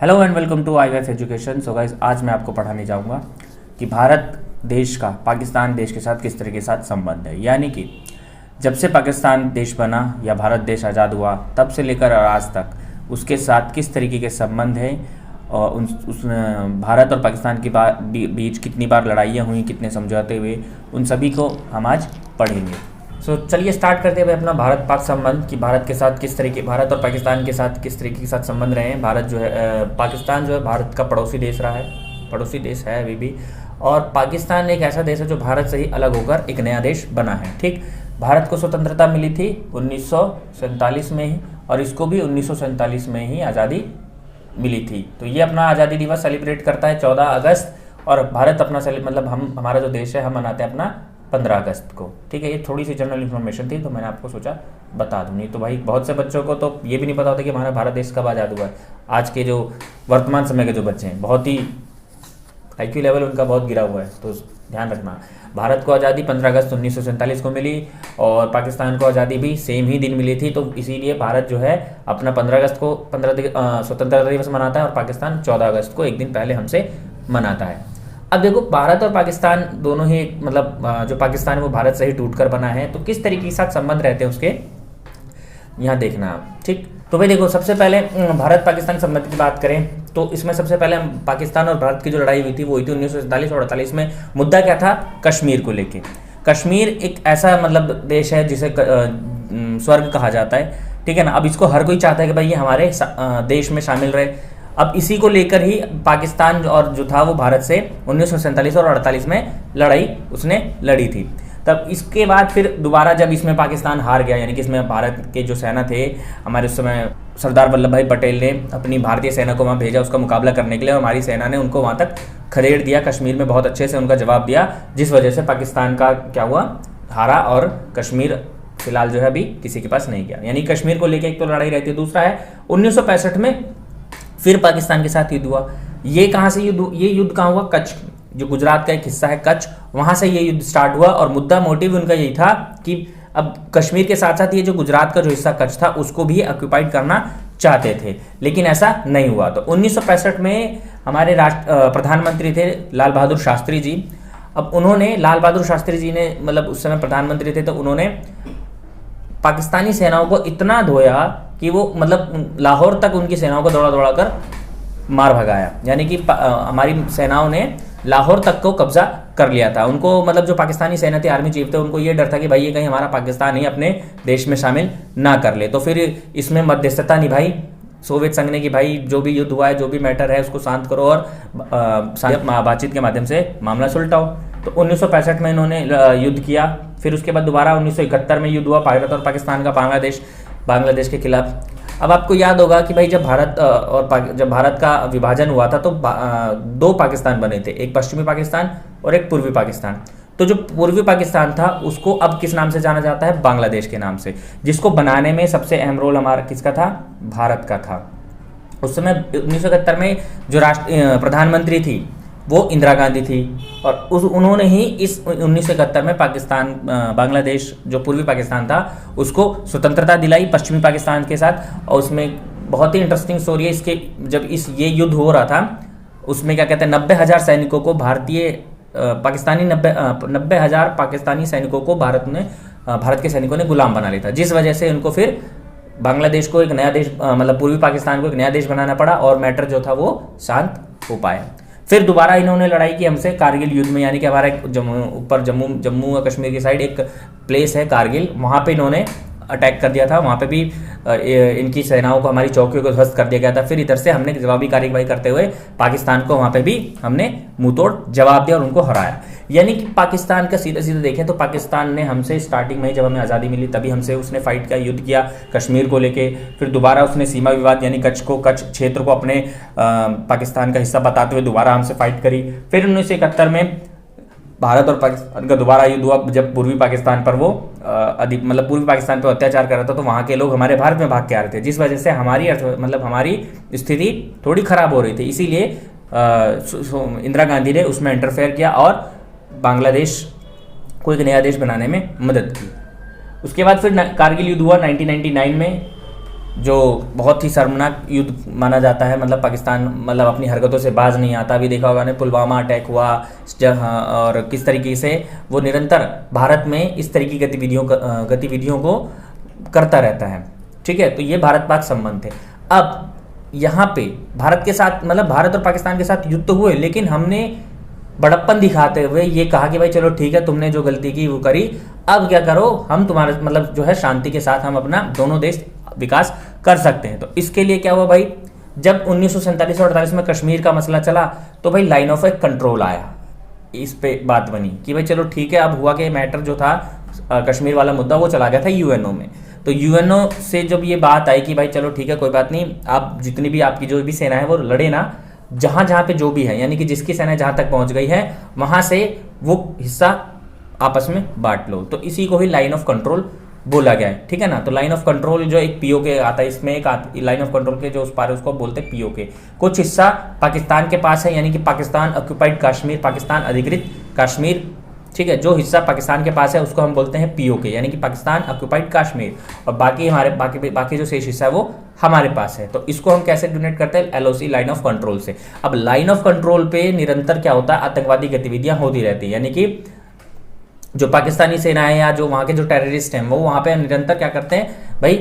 Hello and welcome to IVF education. So guys, आज मैं आपको पढ़ाने जाऊंगा कि भारत देश का पाकिस्तान देश के साथ किस तरह के साथ संबंध है। यानी कि जब से पाकिस्तान देश बना या भारत देश आज़ाद हुआ तब से लेकर आज तक उसके साथ किस तरीके के संबंध हैं और उस भारत और पाकिस्तान के बीच कितनी बार लड़ाइयाँ हुई, कितने समझौते हुए, उन सभी को हम आज पढ़ेंगे। सो चलिए स्टार्ट करते हैं अपना भारत पाक संबंध कि भारत और पाकिस्तान के साथ किस तरीके के साथ संबंध रहे हैं। पाकिस्तान जो है भारत का पड़ोसी देश रहा है, पड़ोसी देश है अभी भी। और पाकिस्तान एक ऐसा देश है जो भारत से ही अलग होकर एक नया देश बना है। ठीक, भारत को स्वतंत्रता मिली थी 1947 में ही और इसको भी 1947 में ही आज़ादी मिली थी। तो ये अपना आज़ादी दिवस सेलिब्रेट करता है 14 अगस्त और भारत अपना हमारा जो देश है हम मनाते हैं अपना 15 अगस्त को। ठीक है, ये थोड़ी सी जनरल इन्फॉर्मेशन थी तो मैंने आपको सोचा बता दूँ। नहीं तो भाई बहुत से बच्चों को तो ये भी नहीं पता होता कि हमारा भारत देश कब आज़ाद हुआ है। आज के जो वर्तमान समय के जो बच्चे हैं बहुत ही IQ लेवल उनका बहुत गिरा हुआ है, तो ध्यान रखना। भारत को आज़ादी 15 अगस्त 1947 को मिली और पाकिस्तान को आज़ादी भी सेम ही दिन मिली थी। तो इसीलिए भारत जो है अपना 15 अगस्त को स्वतंत्रता दिवस मनाता है और पाकिस्तान 14 अगस्त को एक दिन पहले हमसे मनाता है। अब देखो, भारत और पाकिस्तान दोनों ही जो पाकिस्तान है वो भारत से ही टूटकर बना है, तो किस तरीके के साथ संबंध रहते हैं उसके यहाँ देखना। ठीक, तो भाई देखो, सबसे पहले भारत पाकिस्तान संबंध की बात करें तो इसमें सबसे पहले पाकिस्तान और भारत की जो लड़ाई हुई थी वो हुई थी 1947 और 48 में। मुद्दा क्या था? कश्मीर को लेके। कश्मीर एक ऐसा देश है जिसे स्वर्ग कहा जाता है, ठीक है ना। अब इसको हर कोई चाहता है कि भाई ये हमारे देश में शामिल रहे। अब इसी को लेकर ही पाकिस्तान और जो था वो भारत से 1947 और 48 में लड़ाई उसने लड़ी थी। तब इसके बाद फिर दोबारा जब इसमें पाकिस्तान हार गया, यानी कि इसमें भारत के जो सेना थे हमारे उस समय सरदार वल्लभ भाई पटेल ने अपनी भारतीय सेना को वहाँ भेजा उसका मुकाबला करने के लिए और हमारी सेना ने उनको वहाँ तक खदेड़ दिया, कश्मीर में बहुत अच्छे से उनका जवाब दिया, जिस वजह से पाकिस्तान का क्या हुआ, हारा और कश्मीर फिलहाल जो है अभी किसी के पास नहीं गया। यानी कश्मीर को लेकर एक तो लड़ाई रहती है। दूसरा है 1965 में फिर पाकिस्तान के साथ युद्ध हुआ। ये कहाँ से ये युद्ध कहाँ हुआ? कच्छ, जो गुजरात का एक हिस्सा है कच्छ, वहां से ये युद्ध स्टार्ट हुआ। और मुद्दा मोटिव उनका यही था कि अब कश्मीर के साथ साथ ये जो गुजरात का जो हिस्सा कच्छ था उसको भी ऑक्यूपाइड करना चाहते थे, लेकिन ऐसा नहीं हुआ। तो 1965 में हमारे प्रधानमंत्री थे लाल बहादुर शास्त्री जी। अब लाल बहादुर शास्त्री जी ने उस समय प्रधानमंत्री थे, तो उन्होंने पाकिस्तानी सेनाओं को इतना धोया कि वो लाहौर तक उनकी सेनाओं को दौड़ा कर मार भगाया। यानी कि हमारी सेनाओं ने लाहौर तक को कब्जा कर लिया था। उनको जो पाकिस्तानी सेना थी, आर्मी चीफ थे, उनको ये डर था कि भाई ये कहीं हमारा पाकिस्तान ही अपने देश में शामिल ना कर ले। तो फिर इसमें मध्यस्थता निभाई सोवियत संघ ने कि भाई जो भी युद्ध हुआ है, जो भी मैटर है उसको शांत करो और बातचीत के माध्यम से मामला सुलटाओ। तो 1965 में इन्होंने युद्ध किया। फिर उसके बाद दोबारा 1971 में युद्ध हुआ भारत और पाकिस्तान का बांग्लादेश के खिलाफ। अब आपको याद होगा कि भाई जब भारत का विभाजन हुआ था तो 2 पाकिस्तान बने थे, एक पश्चिमी पाकिस्तान और एक पूर्वी पाकिस्तान। तो जो पूर्वी पाकिस्तान था उसको अब किस नाम से जाना जाता है? बांग्लादेश के नाम से, जिसको बनाने में सबसे अहम रोल हमारा किसका था? भारत का था। उस समय 1971 में जो प्रधानमंत्री थी वो इंदिरा गांधी थी और उन्होंने ही इस 1971 में बांग्लादेश जो पूर्वी पाकिस्तान था उसको स्वतंत्रता दिलाई पश्चिमी पाकिस्तान के साथ। और उसमें बहुत ही इंटरेस्टिंग स्टोरी है इसके, जब ये युद्ध हो रहा था उसमें क्या कहते हैं 90,000 सैनिकों को 90,000 पाकिस्तानी सैनिकों को भारत के सैनिकों ने गुलाम बना लिया था, जिस वजह से उनको फिर बांग्लादेश को एक नया देश पूर्वी पाकिस्तान को एक नया देश बनाना पड़ा और मैटर जो था वो शांत हो पाया। फिर दोबारा इन्होंने लड़ाई की हमसे कारगिल युद्ध में। यानी कि हमारा जम्मू और कश्मीर की साइड एक प्लेस है कारगिल, वहाँ पे इन्होंने अटैक कर दिया था। वहाँ पे भी इनकी सेनाओं को, हमारी चौकियों को ध्वस्त कर दिया गया था। फिर इधर से हमने जवाबी कार्रवाई करते हुए पाकिस्तान को वहाँ पे भी हमने मुंहतोड़ जवाब दिया और उनको हराया। यानी कि पाकिस्तान का सीधे देखें तो पाकिस्तान ने हमसे स्टार्टिंग में जब हमें आज़ादी मिली तभी हमसे उसने फाइट किया, युद्ध किया कश्मीर को लेके। फिर दोबारा उसने सीमा विवाद यानी कच्छ क्षेत्र को अपने पाकिस्तान का हिस्सा बताते हुए दोबारा हमसे फाइट करी। फिर 1971 में भारत और पाकिस्तान का दोबारा युद्ध हुआ जब पूर्वी पाकिस्तान पर वो पूर्वी पाकिस्तान पर अत्याचार कर रहा था। तो वहाँ के लोग हमारे भारत में भाग के आ रहे थे, जिस वजह से हमारी स्थिति थोड़ी खराब हो रही थी। इसीलिए इंदिरा गांधी ने उसमें इंटरफेयर किया और बांग्लादेश को एक नया देश बनाने में मदद की। उसके बाद फिर कारगिल युद्ध हुआ 1999 में। जो बहुत ही शर्मनाक युद्ध माना जाता है। मतलब पाकिस्तान मतलब अपनी हरकतों से बाज नहीं आता। अभी देखा होगा ने पुलवामा अटैक हुआ जहाँ, और किस तरीके से वो निरंतर भारत में इस तरह की गतिविधियों को करता रहता है। ठीक है, तो ये भारत पाक संबंध थे। अब यहाँ पे भारत के साथ मतलब भारत और पाकिस्तान के साथ युद्ध तो हुए, लेकिन हमने बड़प्पन दिखाते हुए ये कहा कि भाई चलो ठीक है, तुमने जो गलती की वो करी, अब क्या करो, हम तुम्हारे मतलब जो है शांति के साथ हम अपना दोनों देश विकास कर सकते हैं। तो इसके लिए क्या हुआ भाई, जब 1947 और 48 में कश्मीर का मसला चला तो भाई लाइन ऑफ ए कंट्रोल आया। इस पे बात बनी कि भाई चलो ठीक है, अब हुआ कि मैटर जो था कश्मीर वाला मुद्दा वो चला गया था यूएनओ में। तो यूएनओ से जब ये बात आई कि भाई चलो ठीक है कोई बात नहीं, आप जितनी भी आपकी जो भी सेना है वो लड़े ना, जहां जहां पे जो भी है, यानी कि जिसकी सेना जहां तक पहुंच गई है वहां से वो हिस्सा आपस में बांट लो। तो इसी को ही लाइन ऑफ कंट्रोल बोला गया है। ठीक है ना। तो लाइन ऑफ कंट्रोल जो एक पीओके आता है, इसमें एक लाइन ऑफ कंट्रोल के जो उस पार उसको बोलते हैं पीओके। कुछ हिस्सा पाकिस्तान के पास है, यानी कि पाकिस्तान ऑक्यूपाइड कश्मीर, पाकिस्तान अधिकृत कश्मीर। ठीक है, जो हिस्सा पाकिस्तान के पास है उसको हम बोलते हैं पीओके, यानी कि पाकिस्तान ऑक्यूपाइड कश्मीर, और बाकी हमारे बाकी जो शेष हिस्सा है वो हमारे पास है। तो इसको हम कैसे डोनेट करते हैं, एलओसी लाइन ऑफ कंट्रोल से। अब लाइन ऑफ कंट्रोल पे निरंतर क्या होता है, आतंकवादी गतिविधियां होती रहती है, यानी कि जो पाकिस्तानी सेना है या जो वहाँ के जो टेररिस्ट हैं वो वहाँ पे निरंतर क्या करते हैं भाई,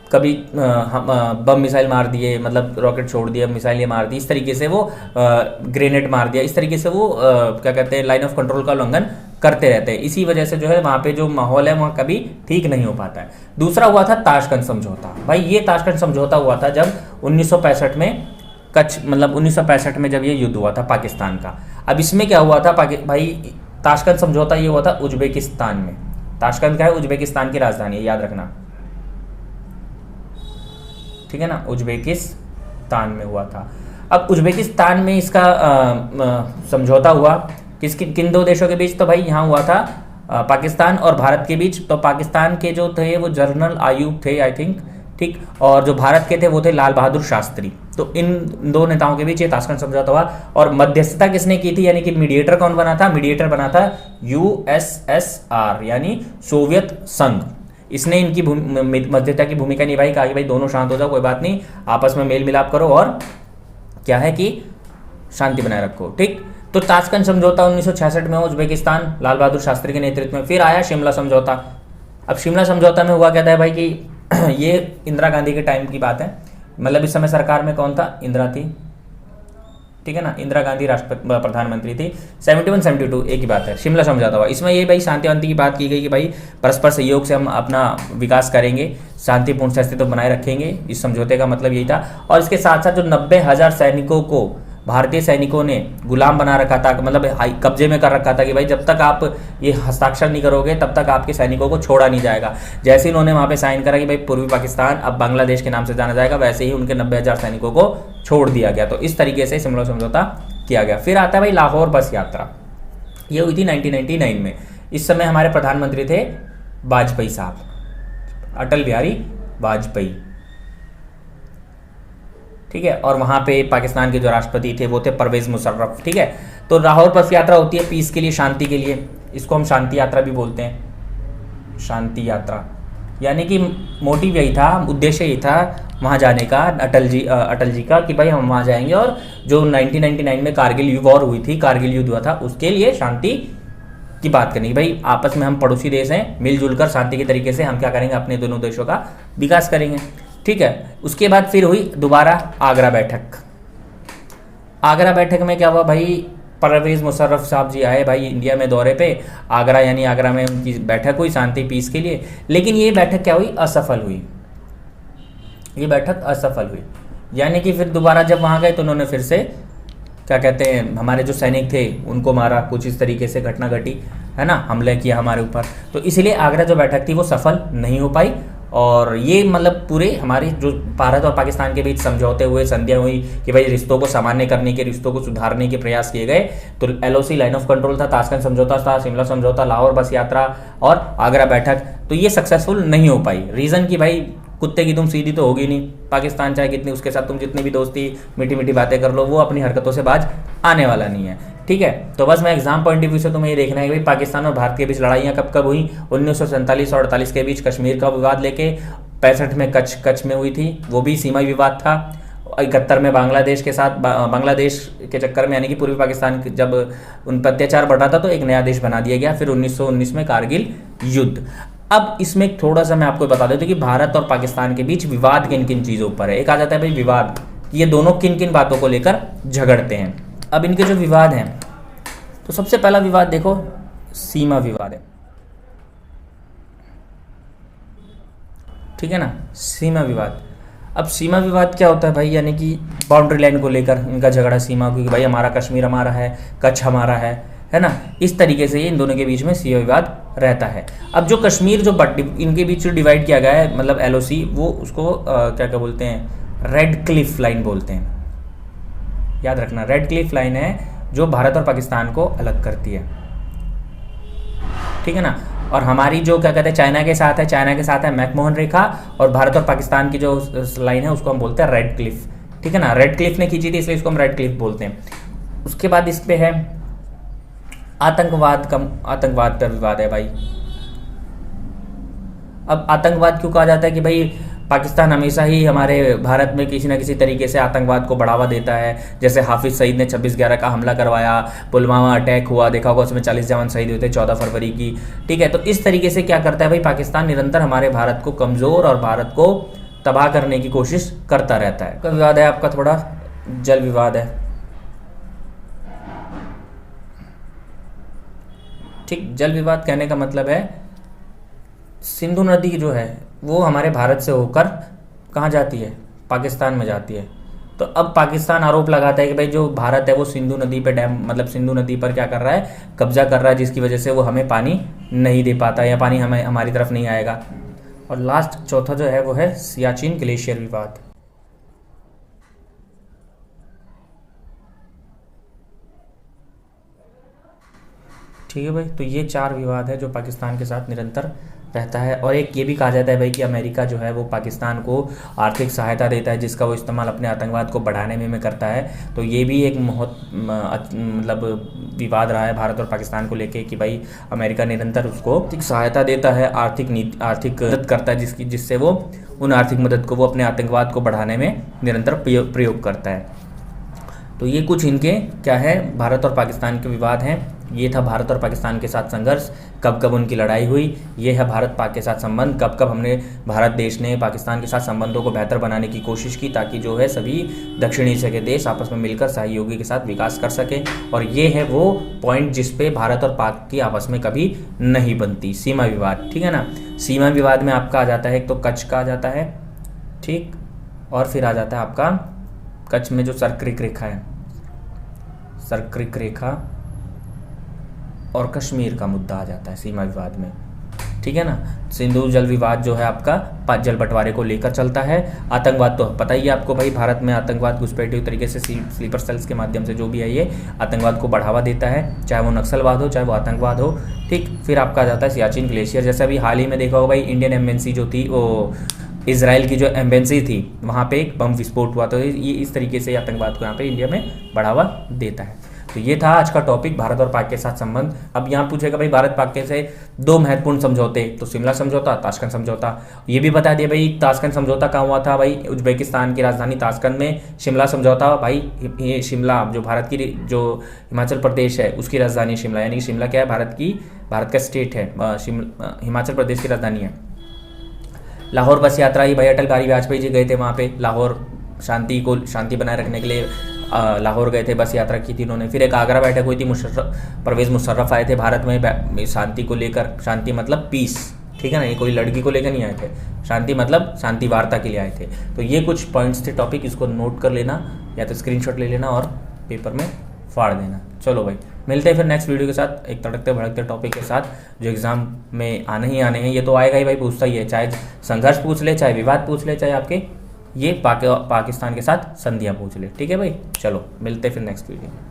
कभी बम मिसाइल मार दिए, मतलब रॉकेट छोड़ दिया, मिसाइल ये मार दी, इस तरीके से वो ग्रेनेड मार दिया, इस तरीके से वो क्या कहते हैं लाइन ऑफ कंट्रोल का उल्लंघन करते रहते हैं। इसी वजह से जो है वहाँ पे जो माहौल है वहाँ कभी ठीक नहीं हो पाता है। दूसरा हुआ था ताशकंद समझौता। भाई ये ताशकंद समझौता हुआ था जब 1965 में मतलब 1965 में जब ये युद्ध हुआ था पाकिस्तान का। अब इसमें क्या हुआ था भाई, ताशकंद समझौता ये हुआ था उज्बेकिस्तान में। ताशकंद क्या है, उज्बेकिस्तान की राजधानी है, याद रखना। ठीक है ना, उज्बेकिस्तान में हुआ था। अब उज्बेकिस्तान में इसका समझौता हुआ किन दो देशों के बीच, तो भाई यहाँ हुआ था पाकिस्तान और भारत के बीच। तो पाकिस्तान के जो थे वो जनरल आयूब थे आई थिंक, ठीक, और जो भारत के थे वो थे लाल बहादुर शास्त्री। तो इन दो नेताओं के बीच ये ताशकंद समझौता हुआ। और मध्यस्थता किसने की थी, यानी कि मीडिएटर कौन बना था, मीडिएटर बना था यूएसएसआर यानी सोवियत संघ। इसने इनकी मध्यस्थता की भूमिका निभाई, कहा कि भाई दोनों शांत हो जाओ, कोई बात नहीं, आपस में मेल मिलाप करो और क्या है कि शांति बनाए रखो। ठीक, तो ताशकंद समझौता 1966 में उज्बेकिस्तान लाल बहादुर शास्त्री के नेतृत्व में। फिर आया शिमला समझौता। अब शिमला समझौता में हुआ क्या था भाई कि ये इंदिरा गांधी के टाइम की बात है, मतलब इस समय सरकार में कौन था, इंदिरा थी। ठीक है ना, इंदिरा गांधी प्रधानमंत्री थी। 71-72 एक ही बात है, शिमला समझौता हुआ। इसमें ये भाई शांति वांति की बात की गई कि भाई परस्पर सहयोग से हम अपना विकास करेंगे, शांतिपूर्ण अस्तित्व बनाए रखेंगे। इस समझौते का मतलब यही था। और इसके साथ साथ जो 90,000 सैनिकों को भारतीय सैनिकों ने गुलाम बना रखा था, मतलब कब्जे में कर रखा था कि भाई जब तक आप ये हस्ताक्षर नहीं करोगे तब तक आपके सैनिकों को छोड़ा नहीं जाएगा। जैसे ही उन्होंने वहाँ पे साइन करा कि भाई पूर्वी पाकिस्तान अब बांग्लादेश के नाम से जाना जाएगा, वैसे ही उनके 90,000 सैनिकों को छोड़ दिया गया। तो इस तरीके से शिमला समझौता किया गया। फिर आता है भाई लाहौर बस यात्रा, ये हुई थी 1999 में। इस समय हमारे प्रधानमंत्री थे वाजपेयी साहब, अटल बिहारी वाजपेयी। ठीक है, और वहाँ पे पाकिस्तान के जो राष्ट्रपति थे वो थे परवेज मुशर्रफ। ठीक है, तो लाहौर बस यात्रा होती है पीस के लिए, शांति के लिए। इसको हम शांति यात्रा भी बोलते हैं, शांति यात्रा। यानी कि मोटिव यही था, उद्देश्य यही था वहाँ जाने का अटल जी का कि भाई हम वहाँ जाएंगे और जो 1999 में कारगिल वॉर हुई थी, कारगिल युद्ध हुआ था, उसके लिए शांति की बात करनी। भाई आपस में हम पड़ोसी देश हैं, मिलजुल कर शांति के तरीके से हम क्या करेंगे, अपने दोनों देशों का विकास करेंगे। ठीक है, उसके बाद फिर हुई दोबारा आगरा बैठक। आगरा बैठक में क्या हुआ भाई, परवेज मुशर्रफ साहब जी आए भाई इंडिया में दौरे पे, आगरा यानी आगरा में उनकी बैठक हुई शांति पीस के लिए। लेकिन ये बैठक क्या हुई, असफल हुई। ये बैठक असफल हुई, यानी कि फिर दोबारा जब वहाँ गए तो उन्होंने फिर से क्या कहते हैं, हमारे जो सैनिक थे उनको मारा, कुछ इस तरीके से घटना घटी है ना, हमले किया हमारे ऊपर। तो इसलिए आगरा जो बैठक थी वो सफल नहीं हो पाई। और ये मतलब पूरे हमारे जो भारत और पाकिस्तान के बीच समझौते हुए, संधियां हुई कि भाई रिश्तों को सामान्य करने के, रिश्तों को सुधारने के प्रयास किए गए। तो एलओसी लाइन ऑफ कंट्रोल था, ताशकंद समझौता था, शिमला समझौता, लाहौर बस यात्रा और आगरा बैठक। तो ये सक्सेसफुल नहीं हो पाई। रीज़न कि भाई कुत्ते की तुम सीधी तो होगी नहीं, पाकिस्तान चाहे कितनी उसके साथ तुम जितनी भी दोस्ती मीठी मीठी बातें कर लो, वो अपनी हरकतों से बाज आने वाला नहीं है। ठीक है, तो बस मैं एग्जाम पॉइंट ऑफ व्यू से तुम्हें ये देखना है कि भाई पाकिस्तान और भारत के बीच लड़ाइयाँ कब कब हुई, 1947 और 48 के बीच कश्मीर का विवाद लेके, 65 में कच्छ में हुई थी, वो भी सीमा विवाद था। 71 में बांग्लादेश के साथ, बांग्लादेश के चक्कर में यानी कि पूर्वी पाकिस्तान जब उन पर अत्याचार बढ़ रहा था तो एक नया देश बना दिया गया। फिर 1919 में कारगिल युद्ध। अब इसमें थोड़ा सा मैं आपको बता देता हूँ कि भारत और पाकिस्तान के बीच विवाद किन किन चीज़ों पर है। एक आ जाता है भाई विवाद, ये दोनों किन किन बातों को लेकर झगड़ते हैं। अब इनके जो विवाद हैं, तो सबसे पहला विवाद देखो सीमा विवाद है, ठीक है ना, सीमा विवाद। अब सीमा विवाद क्या होता है भाई, यानी कि बाउंड्री लाइन को लेकर इनका झगड़ा सीमा को, कि भाई हमारा कश्मीर हमारा है, कच्छ हमारा है ना। इस तरीके से ये इन दोनों के बीच में सीमा विवाद रहता है। अब जो कश्मीर जो इनके बीच जो डिवाइड किया गया है, मतलब LOC, वो उसको क्या क्या बोलते हैं, रेड क्लिफ लाइन बोलते हैं। याद रखना, रेड क्लिफ लाइन है जो भारत और पाकिस्तान को अलग करती है, ठीक है ना। और हमारी जो क्या कहते हैं चाइना के साथ है मैकमोहन रेखा, और भारत और पाकिस्तान की जो लाइन है उसको हम बोलते हैं रेड क्लिफ, ठीक है ना। रेड क्लिफ ने खींची थी इसलिए इसको हम रेड क्लिफ बोलते हैं। उसके बाद इस पे है आतंकवाद पर विवाद है भाई। अब आतंकवाद क्यों कहा जाता है कि भाई पाकिस्तान हमेशा ही हमारे भारत में किसी न किसी तरीके से आतंकवाद को बढ़ावा देता है। जैसे हाफिज सईद ने 26/11 का हमला करवाया, पुलवामा अटैक हुआ, देखा होगा उसमें 40 जवान शहीद हुए थे 14 फरवरी की, ठीक है। तो इस तरीके से क्या करता है भाई, पाकिस्तान निरंतर हमारे भारत को कमज़ोर और भारत को तबाह करने की कोशिश करता रहता है। विवाद है आपका थोड़ा जल विवाद है, ठीक। जल विवाद कहने का मतलब है सिंधु नदी जो है वो हमारे भारत से होकर कहाँ जाती है, पाकिस्तान में जाती है। तो अब पाकिस्तान आरोप लगाता है कि भाई जो भारत है वो सिंधु नदी पे डैम, मतलब सिंधु नदी पर क्या कर रहा है, कब्जा कर रहा है, जिसकी वजह से वो हमें पानी नहीं दे पाता या पानी हमें हमारी तरफ नहीं आएगा। और लास्ट चौथा जो है वो है सियाचिन ग्लेशियर विवाद। ठीक है भाई, तो ये 4 विवाद है जो पाकिस्तान के साथ निरंतर रहता है। और एक ये भी कहा जाता है भाई कि अमेरिका जो है वो पाकिस्तान को आर्थिक सहायता देता है, जिसका वो इस्तेमाल अपने आतंकवाद को बढ़ाने में करता है। तो ये भी एक बहुत मतलब विवाद रहा है भारत और पाकिस्तान को लेके कि भाई अमेरिका निरंतर उसको आर्थिक सहायता देता है, आर्थिक मदद करता है, जिससे वो उन आर्थिक मदद को वो अपने आतंकवाद को बढ़ाने में निरंतर प्रयोग करता है। तो ये कुछ इनके क्या है, भारत और पाकिस्तान के विवाद हैं। ये था भारत और पाकिस्तान के साथ संघर्ष, कब कब उनकी लड़ाई हुई। ये है भारत पाक के साथ संबंध, कब कब हमने भारत देश ने पाकिस्तान के साथ संबंधों को बेहतर बनाने की कोशिश की, ताकि जो है सभी दक्षिण एशिया के देश आपस में मिलकर सहयोगी के साथ विकास कर सकें। और ये है वो पॉइंट जिस पे भारत और पाक की आपस में कभी नहीं बनती, सीमा विवाद, ठीक है ना। सीमा विवाद में आपका आ जाता है एक तो कच्छ का आ जाता है, ठीक, और फिर आ जाता है आपका कच्छ में जो सर्करिक रेखा है, सर्करिक रेखा, और कश्मीर का मुद्दा आ जाता है सीमा विवाद में, ठीक है ना। सिंधु जल विवाद जो है आपका जल बंटवारे को लेकर चलता है। आतंकवाद तो पता ही है आपको भाई, भारत में आतंकवाद घुसपैठियों तरीके से स्लीपर सेल्स के माध्यम से जो भी है ये आतंकवाद को बढ़ावा देता है, चाहे वो नक्सलवाद हो चाहे वो आतंकवाद हो, ठीक। फिर आपका आ जाता है सियाचिन ग्लेशियर, जैसे अभी हाल ही में देखा होगा भाई, इंडियन एम्बेसी जो थी वो इजराइल की जो एम्बेसी थी वहाँ पे एक बम विस्फोट हुआ। तो ये इस तरीके से आतंकवाद को यहाँ पे इंडिया में बढ़ावा देता है। तो ये था आज का टॉपिक, भारत और पाक के साथ संबंध। अब यहाँ पूछेगा भाई भारत पाक के से 2 महत्वपूर्ण समझौते, तो शिमला समझौता, ताशकंद समझौता। ये भी बता दिया भाई ताशकंद समझौता कहाँ हुआ था भाई, उज्बेकिस्तान की राजधानी ताशकंद में। शिमला समझौता भाई, ये शिमला जो भारत की जो हिमाचल प्रदेश है उसकी राजधानी शिमला, यानी कि शिमला क्या है, भारत का स्टेट है, हिमाचल प्रदेश की राजधानी है। लाहौर बस यात्रा ही भाई अटल बिहारी वाजपेयी जी गए थे वहाँ पे, लाहौर शांति बनाए रखने के लिए लाहौर गए थे, बस यात्रा की थी उन्होंने। फिर एक आगरा बैठक हुई थी, परवेज मुशर्रफ आए थे भारत में शांति को लेकर, शांति मतलब पीस, ठीक है ना, ये कोई लड़की को लेकर नहीं आए थे, शांति मतलब शांति वार्ता के लिए आए थे। तो ये कुछ पॉइंट्स थे टॉपिक, इसको नोट कर लेना या तो स्क्रीनशॉट ले लेना और पेपर में फाड़ देना। चलो भाई, मिलते हैं फिर नेक्स्ट वीडियो के साथ एक तड़कते भड़कते टॉपिक के साथ जो एग्जाम में आने ही आने हैं। ये तो आएगा ही भाई, पूछता ही है, चाहे संघर्ष पूछ ले, चाहे विवाद पूछ ले, चाहे आपके ये पाकिस्तान के साथ संधियाँ पूछ ले, ठीक है भाई। चलो मिलते हैं फिर नेक्स्ट वीडियो में।